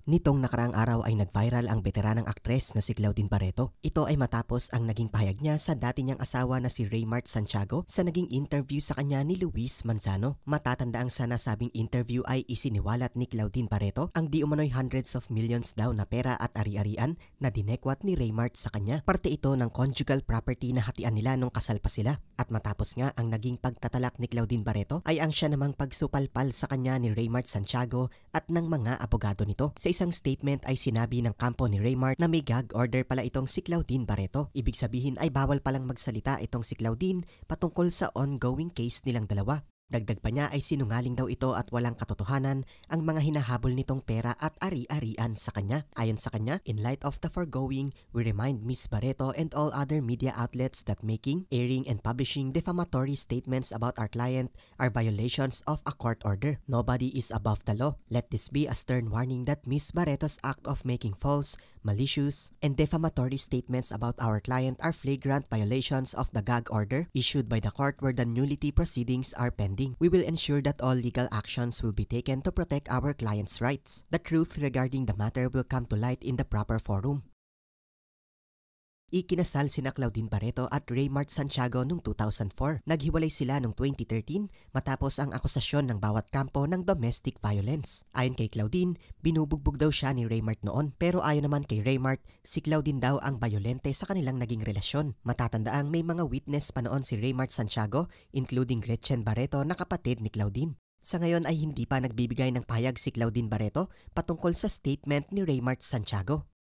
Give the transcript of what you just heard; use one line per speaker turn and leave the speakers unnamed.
Nitong nakaraang araw ay nag-viral ang veteranang aktres na si Claudine Barreto. Ito ay matapos ang naging pahayag niya sa dati niyang asawa na si Raymart Santiago sa naging interview sa kanya ni Luis Manzano. Matatandaang sa nasabing interview ay isiniwalat ni Claudine Barreto ang di umano'y hundreds of millions daw na pera at ari-arian na dinekwat ni Raymart sa kanya. Parte ito ng conjugal property na hatian nila nung kasal pa sila. At matapos nga ang naging pagtatalak ni Claudine Barreto ay ang siya namang pagsupalpal sa kanya ni Raymart Santiago at ng mga abogado nito. Sa isang statement ay sinabi ng kampo ni Raymart na may gag order pala itong si Claudine Barreto. Ibig sabihin ay bawal palang magsalita itong si Claudine patungkol sa ongoing case nilang dalawa. Dagdag pa niya ay sinungaling daw ito at walang katotohanan ang mga hinahabol nitong pera at ari-arian sa kanya. Ayon sa kanya, in light of the foregoing, we remind Ms. Barreto and all other media outlets that making, airing, and publishing defamatory statements about our client are violations of a court order. Nobody is above the law. Let this be a stern warning that Ms. Barreto's act of making false, malicious, and defamatory statements about our client are flagrant violations of the gag order issued by the court where the nullity proceedings are pending. We will ensure that all legal actions will be taken to protect our client's rights. The truth regarding the matter will come to light in the proper forum. Ikinasal sina Claudine Barreto at Raymart Santiago noong 2004. Naghiwalay sila noong 2013 matapos ang akusasyon ng bawat kampo ng domestic violence. Ayon kay Claudine, binubugbog daw siya ni Raymart noon. Pero ayon naman kay Raymart, si Claudine daw ang bayolente sa kanilang naging relasyon. Matatandaang may mga witness pa noon si Raymart Santiago, including Gretchen Barreto na kapatid ni Claudine. Sa ngayon ay hindi pa nagbibigay ng pahayag si Claudine Barreto patungkol sa statement ni Raymart Santiago.